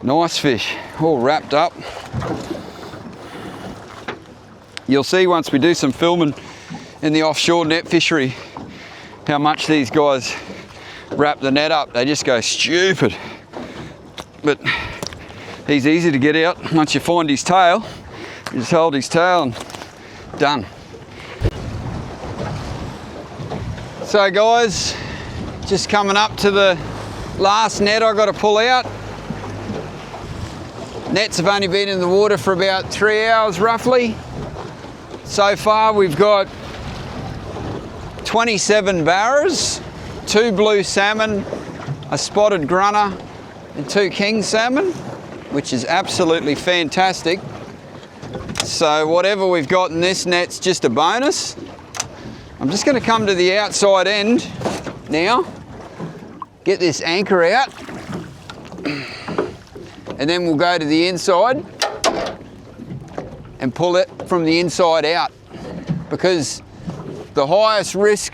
Nice fish, all wrapped up. You'll see once we do some filming in the offshore net fishery how much these guys wrap the net up. They just go stupid. But he's easy to get out. Once you find his tail, you just hold his tail and done. So guys, just coming up to the last net I got to pull out. Nets have only been in the water for about 3 hours roughly. So far we've got 27 barras, 2 blue salmon, a spotted grunner and 2 king salmon, which is absolutely fantastic. So whatever we've got in this net's just a bonus. I'm just going to come to the outside end now, get this anchor out, and then we'll go to the inside and pull it from the inside out, because the highest risk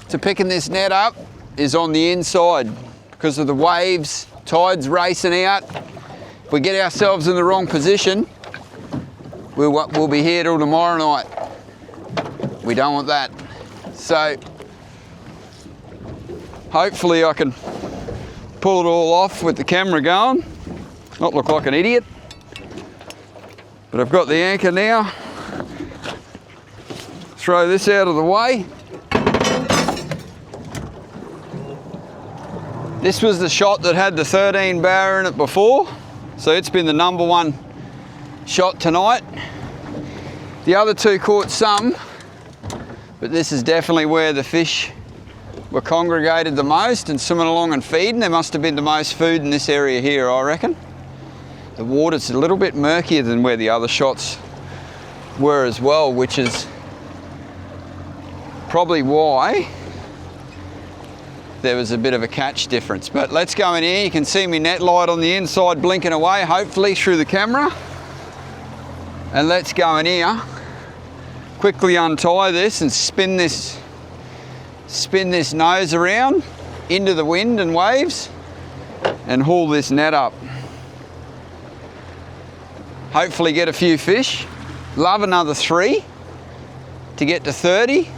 to picking this net up is on the inside because of the waves, tides racing out. If we get ourselves in the wrong position, we'll be here till tomorrow night. We don't want that. So hopefully I can pull it all off with the camera going, not look like an idiot. But I've got the anchor now. Throw this out of the way. This was the shot that had the 13 bar in it before, so it's been the #1 shot tonight. The other 2 caught some, but this is definitely where the fish were congregated the most and swimming along and feeding. There must have been the most food in this area here, I reckon. The water's a little bit murkier than where the other shots were as well, which is probably why there was a bit of a catch difference. But let's go in here. You can see my net light on the inside blinking away, hopefully through the camera. And let's go in here, quickly untie this and spin this nose around into the wind and waves and haul this net up. Hopefully get a few fish. Love another 3 to get to 30,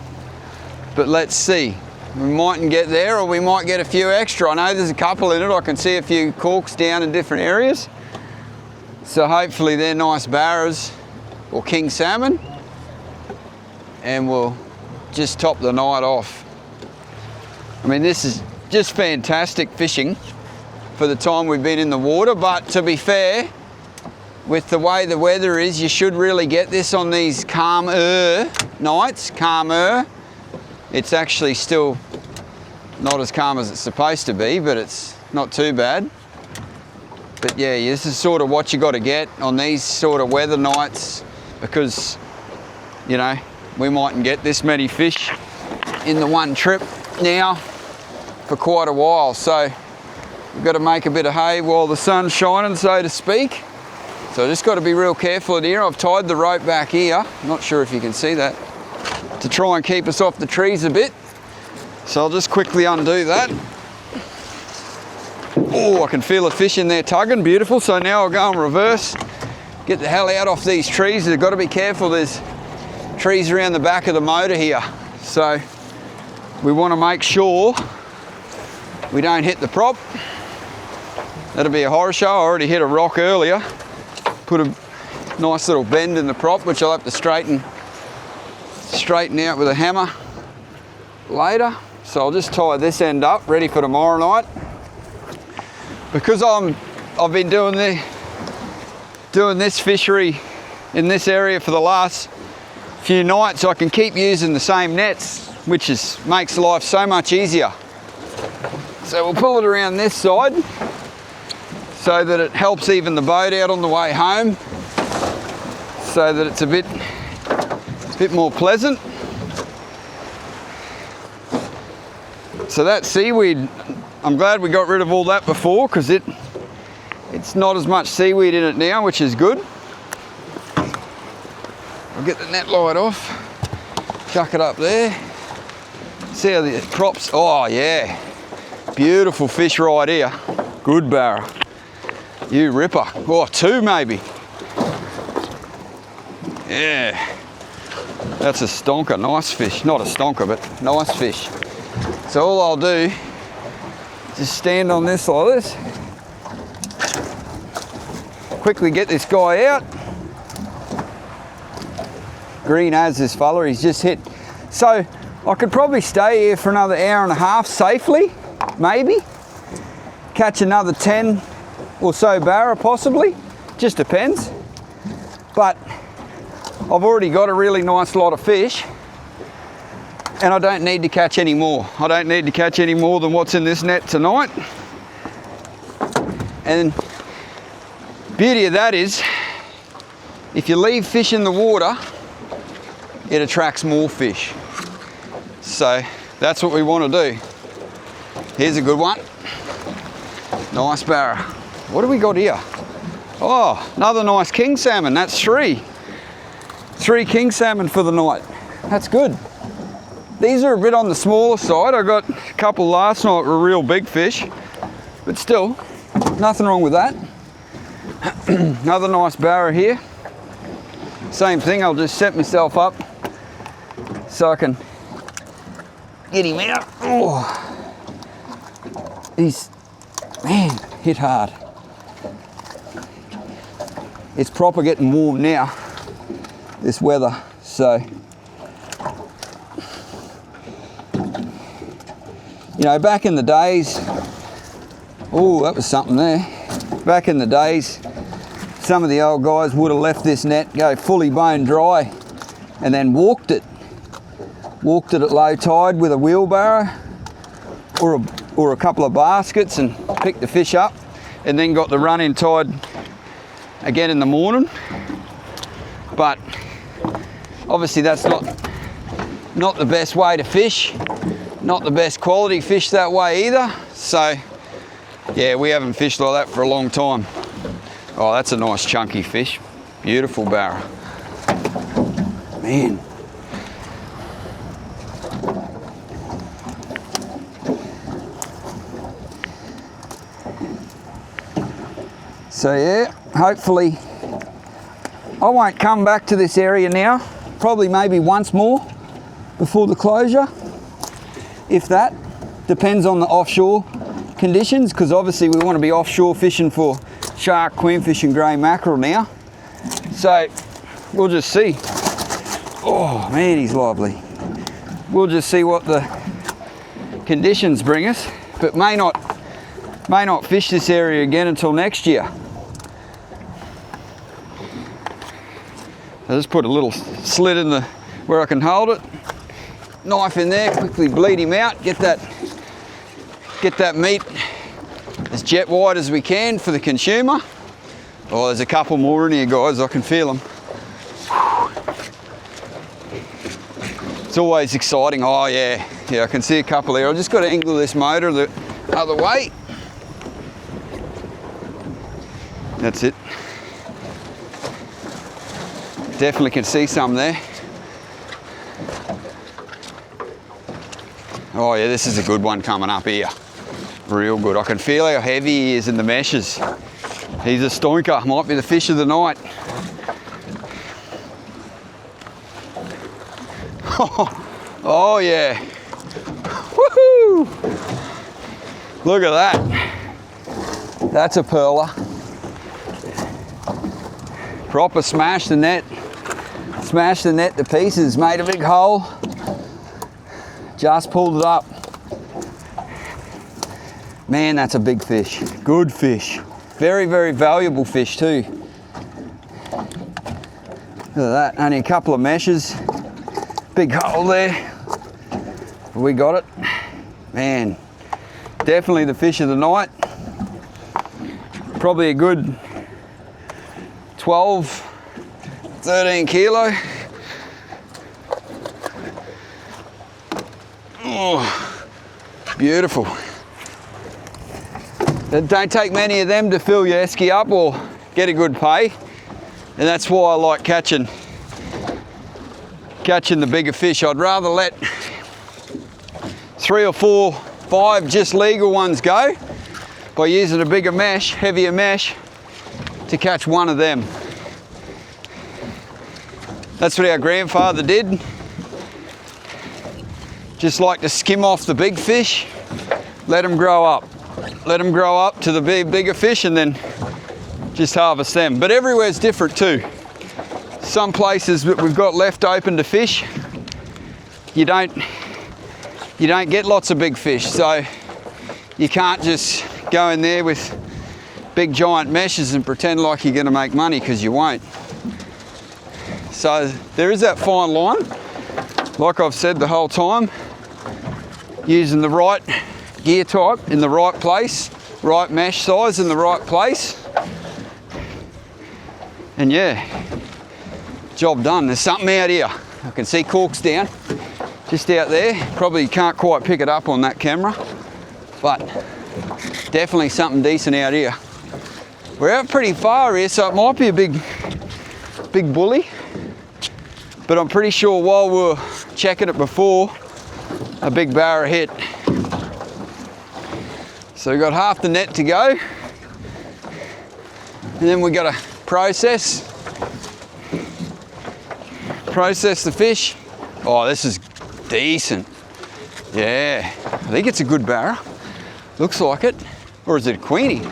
but let's see. We mightn't get there, or we might get a few extra. I know there's a couple in it. I can see a few corks down in different areas. So hopefully they're nice barras or king salmon, and we'll just top the night off. I mean, this is just fantastic fishing for the time we've been in the water, but to be fair, with the way the weather is, you should really get this on these calmer nights. It's actually still not as calm as it's supposed to be, but it's not too bad. But yeah, this is sort of what you got to get on these sort of weather nights, because, you know, we mightn't get this many fish in the one trip now for quite a while. So we've got to make a bit of hay while the sun's shining, so to speak. So I just got to be real careful in here. I've tied the rope back here, not sure if you can see that, to try and keep us off the trees a bit. So I'll just quickly undo that. Oh, I can feel a fish in there tugging, beautiful. So now I'll go in reverse, get the hell out off these trees. They've got to be careful, there's trees around the back of the motor here. So we want to make sure we don't hit the prop. That'll be a horror show. I already hit a rock earlier. Put a nice little bend in the prop, which I'll have to straighten out with a hammer later. So I'll just tie this end up, ready for tomorrow night. Because I've been doing this fishery in this area for the last few nights, I can keep using the same nets, which makes life so much easier. So we'll pull it around this side so that it helps even the boat out on the way home, so that it's a bit more pleasant. So that seaweed, I'm glad we got rid of all that before, because it's not as much seaweed in it now, which is good. I'll get the net light off, chuck it up there. See how the props, oh yeah, beautiful fish right here, good barra. You ripper. Oh, 2 maybe. Yeah. That's a stonker. Nice fish. Not a stonker, but nice fish. So all I'll do is just stand on this like this. Quickly get this guy out. Green as this fella, he's just hit. So I could probably stay here for another hour and a half safely, maybe. Catch another 10 or so barra possibly, just depends. But I've already got a really nice lot of fish and I don't need to catch any more. I don't need to catch any more than what's in this net tonight. And beauty of that is, if you leave fish in the water, it attracts more fish. So that's what we want to do. Here's a good one. Nice barra. What do we got here? Oh, another nice king salmon. That's 3. 3 king salmon for the night. That's good. These are a bit on the smaller side. I got a couple last night were real big fish, but still, nothing wrong with that. Another nice barra here. Same thing, I'll just set myself up so I can get him out. Oh, he's, man, hit hard. It's proper getting warm now, this weather, so. You know, back in the days, oh, that was something there. Back in the days, some of the old guys would have left this net go fully bone dry and then walked it at low tide with a wheelbarrow or a couple of baskets and picked the fish up and then got the running tide again in the morning. But obviously that's not the best way to fish, not the best quality fish that way either. So yeah, we haven't fished like that for a long time. Oh, that's a nice chunky fish. Beautiful barra. Man. So yeah, hopefully I won't come back to this area now. Probably maybe once more before the closure, if that. Depends on the offshore conditions, because obviously we want to be offshore fishing for shark, queenfish and grey mackerel now. So we'll just see. Oh man, he's lively. We'll just see what the conditions bring us, but may not fish this area again until next year. I just put a little slit in the where I can hold it. Knife in there, quickly bleed him out, get that meat as jet white as we can for the consumer. Oh, there's a couple more in here, guys. I can feel them. It's always exciting. Oh yeah, I can see a couple there. I've just got to angle this motor the other way. That's it. Definitely can see some there. Oh yeah, this is a good one coming up here. Real good. I can feel how heavy he is in the meshes. He's a stonker. Might be the fish of the night. Oh yeah. Woohoo! Look at that. That's a pearler. Proper smash the net. Smashed the net to pieces, made a big hole. Just pulled it up. Man, that's a big fish. Good fish. Very, very valuable fish too. Look at that, only a couple of meshes. Big hole there. We got it. Man, definitely the fish of the night. Probably a good 12, 13 kilo. Oh, beautiful. It don't take many of them to fill your esky up or get a good pay. And that's why I like catching the bigger fish. I'd rather let 3 or 4, 5 just legal ones go by using a bigger mesh, heavier mesh, to catch one of them. That's what our grandfather did. Just like to skim off the big fish, let them grow up. Let them grow up to the bigger fish and then just harvest them. But everywhere's different too. Some places that we've got left open to fish, you don't get lots of big fish, so you can't just go in there with big giant meshes and pretend like you're going to make money, because you won't. So there is that fine line, like I've said the whole time, using the right gear type in the right place, right mesh size in the right place, and yeah, job done. There's something out here. I can see corks down just out there. Probably can't quite pick it up on that camera, but definitely something decent out here. We're out pretty far here, so it might be a big bully, but I'm pretty sure while we were checking it before, a big barra hit. So we've got half the net to go, and then we've got to process the fish. Oh, this is decent. Yeah, I think it's a good barra. Looks like it. Or is it a queenie?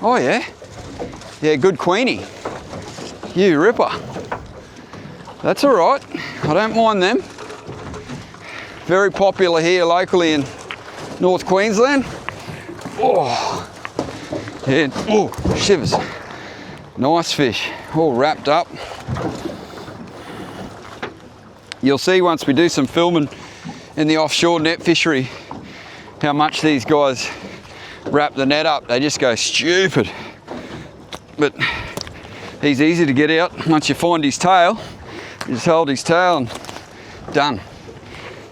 Oh yeah. Yeah, good queenie. You ripper. That's all right. I don't mind them. Very popular here locally in North Queensland. Oh, yeah. Oh, shivers. Nice fish. All wrapped up. You'll see once we do some filming in the offshore net fishery how much these guys wrap the net up. They just go stupid. But he's easy to get out. Once you find his tail, you just hold his tail and done.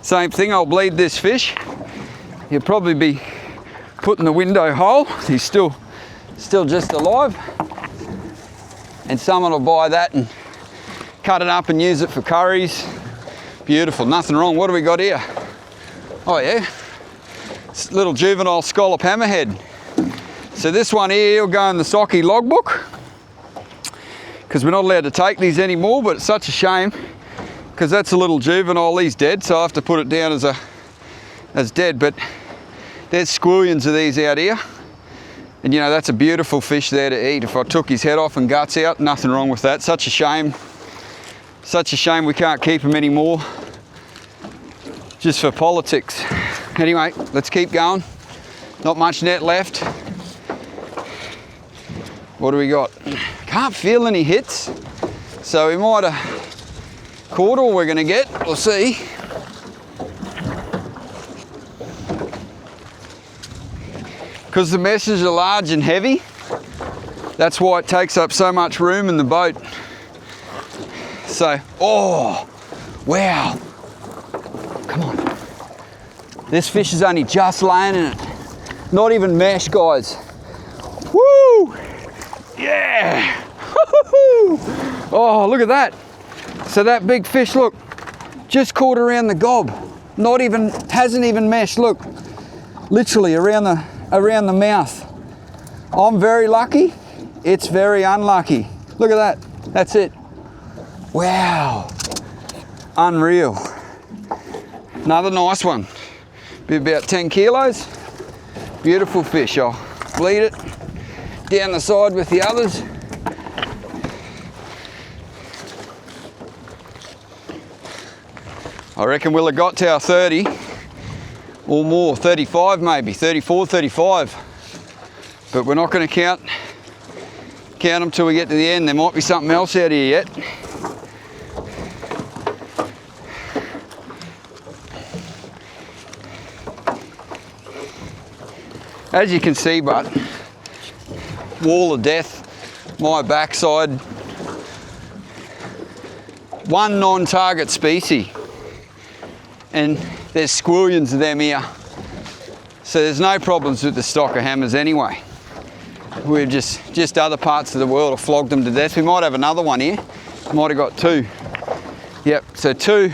Same thing, I'll bleed this fish. He'll probably be put in the window hole. He's still just alive. And someone will buy that and cut it up and use it for curries. Beautiful, nothing wrong. What do we got here? Oh yeah, it's a little juvenile scallop hammerhead. So this one here will go in the socky logbook, because we're not allowed to take these anymore, but it's such a shame, because that's a little juvenile. He's dead, so I have to put it down as dead. But there's squillions of these out here, and you know, that's a beautiful fish there to eat. If I took his head off and guts out, nothing wrong with that. Such a shame. Such a shame we can't keep him anymore, just for politics. Anyway, let's keep going. Not much net left. What do we got? Can't feel any hits, so we might have caught all we're gonna get. We'll see. Because the meshes are large and heavy, that's why it takes up so much room in the boat. So, oh, wow. Come on. This fish is only just laying in it. Not even mesh, guys. Woo! Yeah! Oh, look at that. So that big fish, look, just caught around the gob. Not even, hasn't even meshed, look. Literally around the mouth. I'm very lucky. It's very unlucky. Look at that. That's it. Wow, unreal. Another nice one. Be about 10 kilos. Beautiful fish. I'll bleed it down the side with the others. I reckon we'll have got to our 30 or more, 35 maybe, 34, 35. But we're not going to count them till we get to the end. There might be something else out here yet. As you can see, but wall of death, my backside, one non-target species, and there's squillions of them here. So there's no problems with the stock of hammers anyway. We're just other parts of the world have flogged them to death. We might have another one here. Might have got two. Yep, so two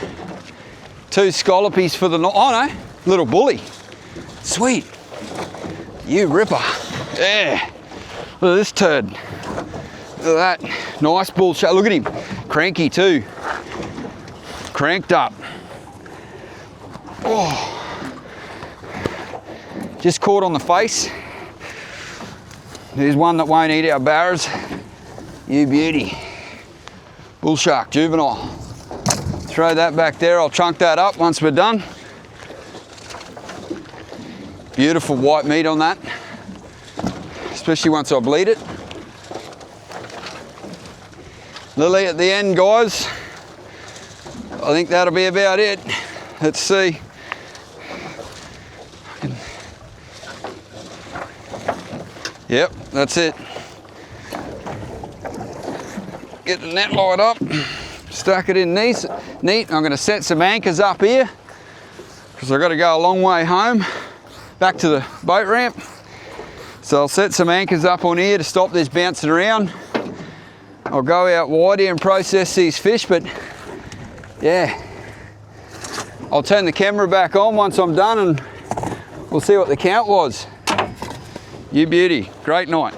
scallopies for the, oh no, little bully. Sweet. You ripper. Yeah. Look at this turd. Look at that, nice bull shark. Look at him, cranky too. Cranked up. Oh. Just caught on the face. There's one that won't eat our barras. You beauty. Bull shark, juvenile. Throw that back there, I'll chunk that up once we're done. Beautiful white meat on that, especially once I bleed it. Lily at the end, guys. I think that'll be about it. Let's see. Yep, that's it. Get the net light up, stack it in neat. I'm going to set some anchors up here because I've got to go a long way home, back to the boat ramp. So I'll set some anchors up on here to stop this bouncing around. I'll go out wide here and process these fish, but yeah. I'll turn the camera back on once I'm done and we'll see what the count was. You beauty, great night.